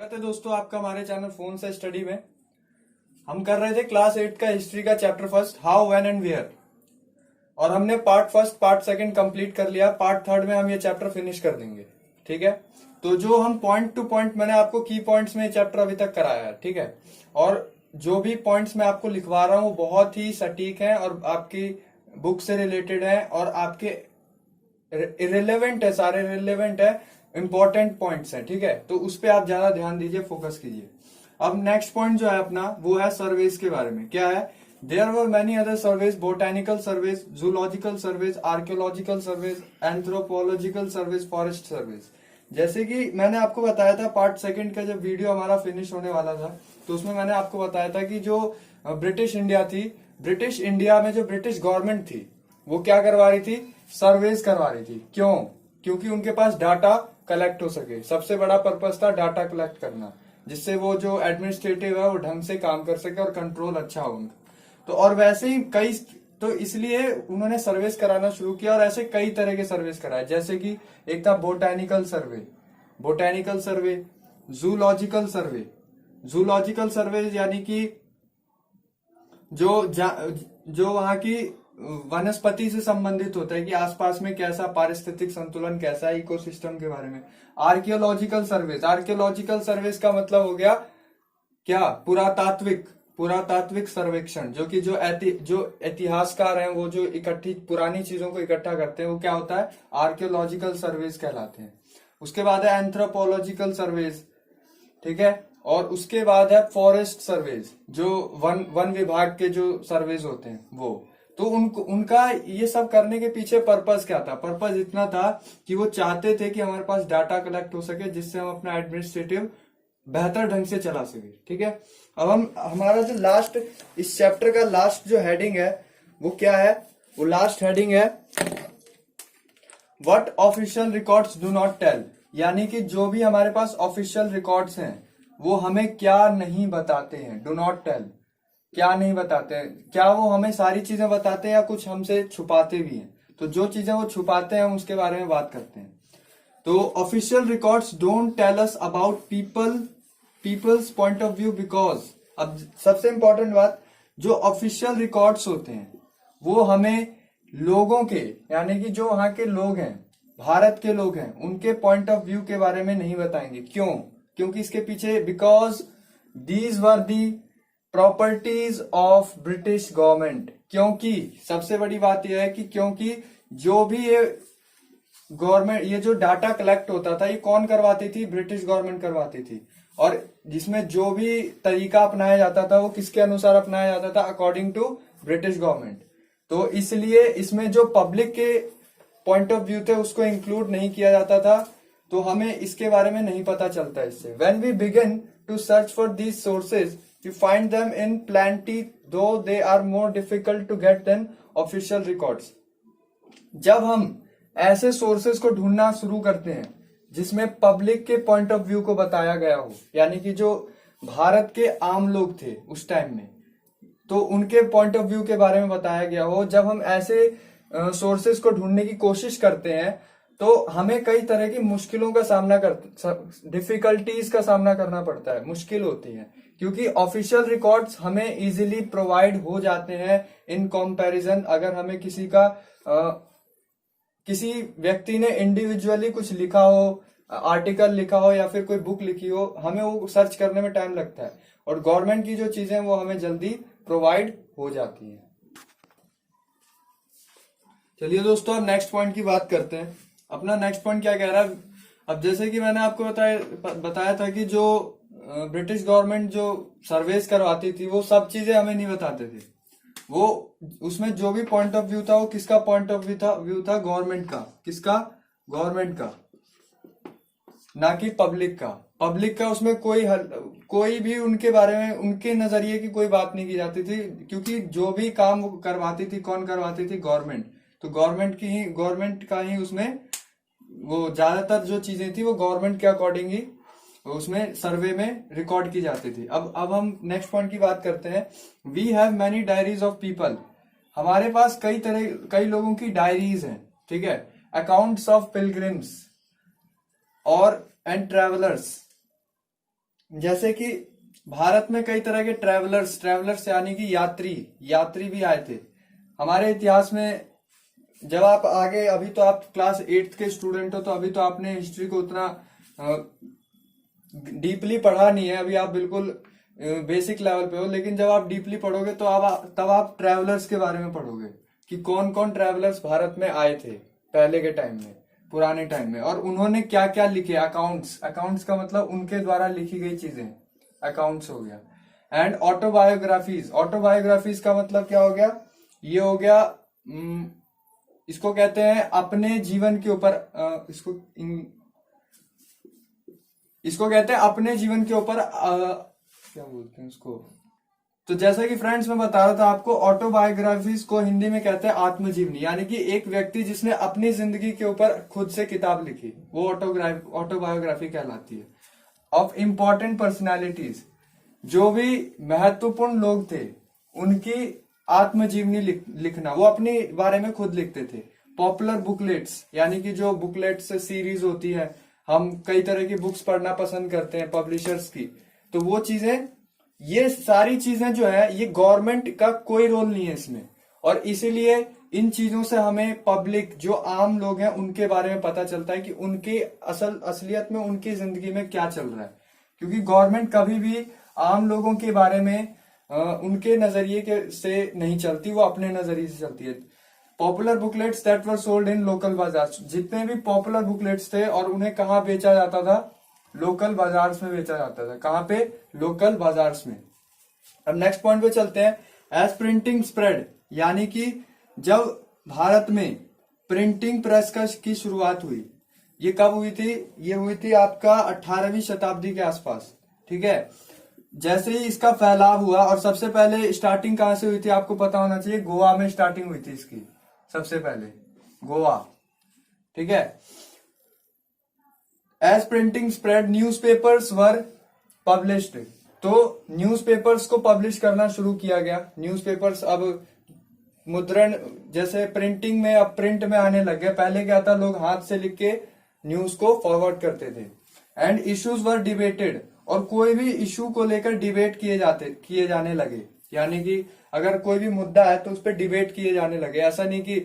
स्वागत है दोस्तों आपका हमारे चैनल फोन से स्टडी में। हम कर रहे थे क्लास 8 का हिस्ट्री का chapter first how when and where, और हमने part first part second complete कर लिया। पार्ट थर्ड में हम ये चैप्टर फिनिश कर देंगे। ठीक है, तो जो हम पॉइंट टू पॉइंट मैंने आपको की पॉइंट्स में चैप्टर अभी तक कराया है, ठीक है, और जो भी पॉइंट्स मैं आपको लिखवा रहा हूँ वो बहुत ही सटीक है और आपकी बुक से रिलेटेड है और आपके इरेलीवेंट है, सारे रिलेवेंट है, इंपॉर्टेंट पॉइंट्स हैं। ठीक है, तो उस पर आप ज्यादा ध्यान दीजिए, फोकस कीजिए। अब नेक्स्ट पॉइंट जो है अपना वो है सर्वेज के बारे में। क्या है? There were many other surveys, botanical surveys, zoological surveys, archaeological surveys, anthropological surveys, forest surveys. जैसे कि मैंने आपको बताया था पार्ट सेकंड का जब वीडियो हमारा फिनिश होने वाला था, तो उसमें मैंने आपको बताया था कि जो ब्रिटिश इंडिया थी, ब्रिटिश इंडिया में जो ब्रिटिश गवर्नमेंट थी वो क्या करवा रही थी? सर्वेज करवा रही थी। क्यों? क्योंकि उनके पास डाटा कलेक्ट हो सके। सबसे बड़ा पर्पस था डाटा कलेक्ट करना, जिससे वो जो एडमिनिस्ट्रेटिव है वो ढंग से काम कर सके और कंट्रोल अच्छा हो उनका। तो और वैसे ही कई, तो इसलिए उन्होंने सर्वेस कराना शुरू किया और ऐसे कई तरह के सर्वेस कराए। जैसे कि एक था बोटेनिकल सर्वे, बोटेनिकल सर्वे, जूलॉजिकल सर्वे, जूलॉजिकल सर्वे यानी कि जो वहां की वनस्पति से संबंधित होता है कि आसपास में कैसा पारिस्थितिक संतुलन कैसा है, इकोसिस्टम के बारे में। आर्कियोलॉजिकल सर्वेस, आर्कियोलॉजिकल सर्वेस का मतलब हो गया क्या? पुरातात्विक, पुरातात्विक सर्वेक्षण, जो कि जो इतिहासकार हैं वो जो इकट्ठी पुरानी चीजों को इकट्ठा करते हैं वो क्या होता है? आर्कियोलॉजिकल सर्वेस कहलाते हैं। उसके बाद है एंथ्रोपोलॉजिकल सर्वेस, ठीक है, और उसके बाद है फॉरेस्ट सर्वेज, जो वन विभाग के जो सर्वेज होते हैं वो। तो उनका ये सब करने के पीछे पर्पस क्या था? पर्पस इतना था कि वो चाहते थे कि हमारे पास डाटा कलेक्ट हो सके, जिससे हम अपना एडमिनिस्ट्रेटिव बेहतर ढंग से चला सके। ठीक है, अब हमारा जो लास्ट, इस चैप्टर का लास्ट जो हेडिंग है वो क्या है? वो लास्ट हेडिंग है what official records do not tell, यानी कि जो भी हमारे पास ऑफिशियल रिकॉर्ड्स हैं वो हमें क्या नहीं बताते हैं। डू नॉट टेल, क्या नहीं बताते हैं? क्या वो हमें सारी चीजें बताते हैं या कुछ हमसे छुपाते भी हैं? तो जो चीजें वो छुपाते हैं उसके बारे में बात करते हैं। तो official records don't tell us about people's point of view because, अब सबसे इंपॉर्टेंट बात, जो ऑफिशियल रिकॉर्ड्स होते हैं वो हमें लोगों के, यानी कि जो वहां के लोग हैं, भारत के लोग हैं, उनके पॉइंट ऑफ व्यू के बारे में नहीं बताएंगे। क्यों? क्योंकि इसके पीछे because these were the properties of British government. क्योंकि सबसे बड़ी बात यह है कि क्योंकि जो भी ये गवर्नमेंट, ये जो डाटा कलेक्ट होता था ये कौन करवाती थी? ब्रिटिश गवर्नमेंट करवाती थी। और जिसमें जो भी तरीका अपनाया जाता था वो किसके अनुसार अपनाया जाता था? According to British government. तो इसलिए इसमें जो पब्लिक के पॉइंट ऑफ व्यू थे उसको इंक्लूड नहीं किया जाता था, तो हमें इसके बारे में नहीं पता चलता इससे। When we begin to search for these sources we find them in plenty, though they are more difficult to get than official records. जब हम ऐसे सोर्सेज को ढूंढना शुरू करते हैं जिसमें पब्लिक के पॉइंट ऑफ व्यू को बताया गया हो, यानी कि जो भारत के आम लोग थे उस टाइम में, तो उनके पॉइंट ऑफ व्यू के बारे में बताया गया हो, जब हम ऐसे सोर्सेज को ढूंढने की कोशिश करते हैं तो हमें कई तरह की मुश्किलों का सामना डिफिकल्टीज का सामना करना पड़ता है, मुश्किल होती है, क्योंकि ऑफिशियल रिकॉर्ड्स हमें इजीली प्रोवाइड हो जाते हैं इन कंपैरिजन। अगर हमें किसी व्यक्ति ने इंडिविजुअली कुछ लिखा हो, आर्टिकल लिखा हो या फिर कोई बुक लिखी हो, हमें वो सर्च करने में टाइम लगता है, और गवर्नमेंट की जो चीजें वो हमें जल्दी प्रोवाइड हो जाती है। चलिए दोस्तों, अब नेक्स्ट पॉइंट की बात करते हैं। अपना नेक्स्ट पॉइंट क्या कह रहा है? अब जैसे कि मैंने आपको बताया था कि जो ब्रिटिश गवर्नमेंट जो सर्वेस करवाती थी वो सब चीजें हमें नहीं बताते थे। वो उसमें जो भी पॉइंट ऑफ व्यू था वो किसका पॉइंट ऑफ व्यू था? गवर्नमेंट का। किसका? गवर्नमेंट का, ना कि पब्लिक का। पब्लिक का उसमें कोई भी उनके बारे में, उनके नजरिए की कोई बात नहीं की जाती थी, क्योंकि जो भी काम वो करवाती थी, कौन करवाती थी? गवर्नमेंट। तो गवर्नमेंट का ही उसमें वो ज्यादातर जो चीजें थी वो गवर्नमेंट के अकॉर्डिंग ही उसमें सर्वे में रिकॉर्ड की जाती थी। अब हम नेक्स्ट पॉइंट की बात करते हैं। We have many diaries of people, हमारे पास कई लोगों की डायरीज हैं, ठीक है। अकाउंट्स ऑफ पिलग्रिम्स और एंड ट्रेवलर्स, जैसे कि भारत में कई तरह के ट्रेवलर्स यानी कि यात्री भी आए थे हमारे इतिहास में। जब आप आगे, अभी तो आप क्लास 8th के स्टूडेंट हो, तो अभी तो आपने हिस्ट्री को उतना डीपली पढ़ा नहीं है, अभी आप बिल्कुल बेसिक लेवल पे हो। लेकिन जब आप डीपली पढ़ोगे तो तब आप ट्रेवलर्स के बारे में पढ़ोगे कि कौन कौन ट्रेवलर्स भारत में आए थे पहले के टाइम में, पुराने टाइम में, और उन्होंने क्या क्या लिखे। अकाउंट्स का मतलब उनके द्वारा लिखी गई चीजें, अकाउंट्स हो गया। एंड ऑटोबायोग्राफीज का मतलब क्या हो गया, ये हो गया इसको कहते हैं अपने जीवन के ऊपर, इसको कहते हैं अपने जीवन के ऊपर, क्या बोलते हैं उसको। तो जैसा कि फ्रेंड्स मैं बता रहा था आपको, ऑटोबायोग्राफीज को हिंदी में कहते हैं आत्मजीवनी, यानी कि एक व्यक्ति जिसने अपनी जिंदगी के ऊपर खुद से किताब लिखी, वो ऑटोबायोग्राफी कहलाती है। ऑफ इम्पोर्टेंट पर्सनैलिटीज, जो भी महत्वपूर्ण लोग थे उनकी आत्मजीवनी लिखना, वो अपने बारे में खुद लिखते थे। पॉपुलर बुकलेट्स, यानी कि जो बुकलेट्स सीरीज होती है, हम कई तरह की बुक्स पढ़ना पसंद करते हैं पब्लिशर्स की, तो वो चीजें, ये सारी चीजें जो है, ये गवर्नमेंट का कोई रोल नहीं है इसमें। और इसीलिए इन चीजों से हमें पब्लिक, जो आम लोग हैं, उनके बारे में पता चलता है कि उनके असलियत में उनकी जिंदगी में क्या चल रहा है। क्योंकि गवर्नमेंट कभी भी आम लोगों के बारे में उनके नजरिए के से नहीं चलती, वो अपने नजरिए से चलती है। Popular booklets that were sold in local बाजार, जितने भी पॉपुलर बुकलेट्स थे, और उन्हें कहाँ बेचा जाता था, लोकल बाजार में बेचा जाता था। कहाँ पे, लोकल बाजार में। अब नेक्स्ट पॉइंट पे चलते हैं। एज प्रिंटिंग स्प्रेड, यानी कि जब भारत में प्रिंटिंग प्रेस की शुरुआत हुई, ये कब हुई थी, ये हुई थी आपका 18वीं शताब्दी के आसपास, ठीक है। जैसे ही इसका फैलाव हुआ, और सबसे पहले स्टार्टिंग कहां से हुई थी आपको पता होना चाहिए, गोवा में स्टार्टिंग हुई थी इसकी, सबसे पहले गोवा, ठीक है। As printing spread newspapers were published, तो न्यूज़पेपर्स को पब्लिश करना शुरू किया गया। न्यूज़पेपर्स अब मुद्रण, जैसे प्रिंटिंग में, अब प्रिंट में आने लग गए। पहले क्या था, लोग हाथ से लिख के न्यूज को फॉरवर्ड करते थे। एंड इश्यूज वर डिबेटेड, और कोई भी इशू को लेकर डिबेट किए जाने लगे, यानी कि अगर कोई भी मुद्दा है तो उस पर डिबेट किए जाने लगे। ऐसा नहीं कि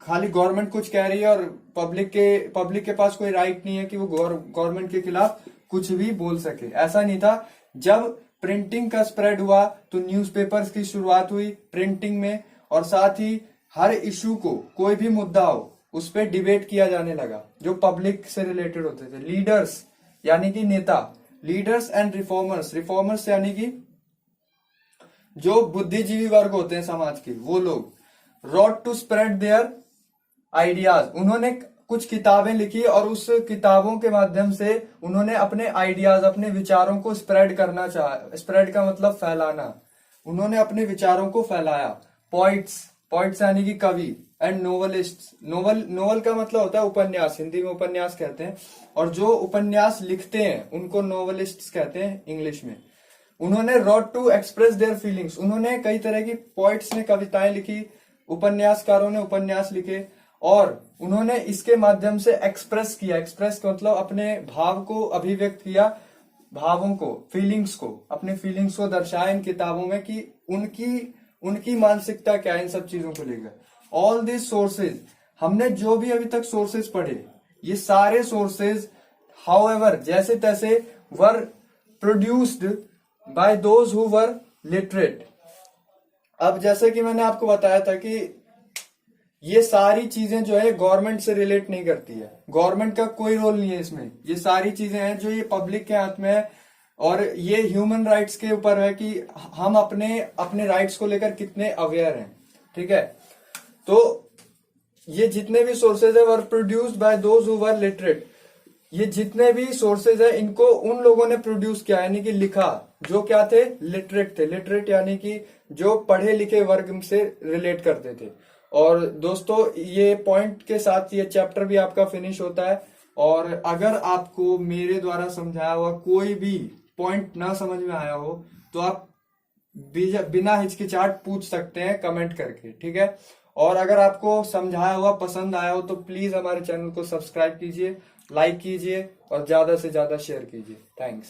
खाली गवर्नमेंट कुछ कह रही है और पब्लिक के पास कोई राइट नहीं है कि वो गवर्नमेंट के खिलाफ कुछ भी बोल सके, ऐसा नहीं था। जब प्रिंटिंग का स्प्रेड हुआ तो न्यूज़पेपर्स की शुरुआत हुई प्रिंटिंग में, और साथ ही हर इशू को, कोई भी मुद्दा हो, उस पर डिबेट किया जाने लगा जो पब्लिक से रिलेटेड होते थे। लीडर्स यानी कि नेता, लीडर्स एंड रिफॉर्मर्स यानी कि जो बुद्धिजीवी वर्ग होते हैं समाज के, वो लोग, wrote to spread their ideas, उन्होंने कुछ किताबें लिखी और उस किताबों के माध्यम से उन्होंने अपने आइडियाज, अपने विचारों को स्प्रेड करना चाहा। स्प्रेड का मतलब फैलाना, उन्होंने अपने विचारों को फैलाया। पॉइंट्स यानी कि कवि, एंड नोवेलिस्ट, नोवेल का मतलब होता है उपन्यास, हिंदी में उपन्यास कहते हैं, और जो उपन्यास लिखते हैं उनको नोवेलिस्ट कहते हैं इंग्लिश में। उन्होंने wrote to express their feelings, उन्होंने कई तरह की, पोइट्स ने कविताएं लिखी, उपन्यासकारों ने उपन्यास लिखे, और उन्होंने इसके माध्यम से एक्सप्रेस का मतलब अपने भाव को अभिव्यक्त किया, भावों को, फीलिंग्स को, अपने फीलिंग्स को दर्शाया इन किताबों में कि उनकी मानसिकता क्या है इन सब चीजों को लेकर। ऑल दिस सोर्सेज, हमने जो भी अभी तक सोर्सेज पढ़े, ये सारे सोर्सेज हाउएवर, जैसे तैसे, वर produced by those who were literate. अब जैसे कि मैंने आपको बताया था कि ये सारी चीजें जो है गवर्नमेंट से रिलेट नहीं करती है, गवर्नमेंट का कोई रोल नहीं है इसमें। ये सारी चीजें हैं जो ये पब्लिक के हाथ में है, और ये ह्यूमन राइट्स के ऊपर है कि हम अपने राइट्स को लेकर कितने अवेयर हैं, ठीक है। तो ये जितने भी सोर्सेज है वर produced by those who were literate, ये जितने भी सोर्सेज है इनको उन लोगों ने प्रोड्यूस किया, यानी कि लिखा, जो क्या थे, लिटरेट थे। लिटरेट यानी कि जो पढ़े लिखे वर्ग से रिलेट करते थे। और दोस्तों, ये पॉइंट के साथ ये चैप्टर भी आपका फिनिश होता है। और अगर आपको मेरे द्वारा समझाया हुआ कोई भी पॉइंट ना समझ में आया हो तो आप बिना हिचकिचाहट पूछ सकते हैं कमेंट करके, ठीक है। और अगर आपको समझाया हुआ पसंद आया हो तो प्लीज हमारे चैनल को सब्सक्राइब कीजिए, लाइक कीजिए और ज्यादा से ज्यादा शेयर कीजिए। थैंक्स।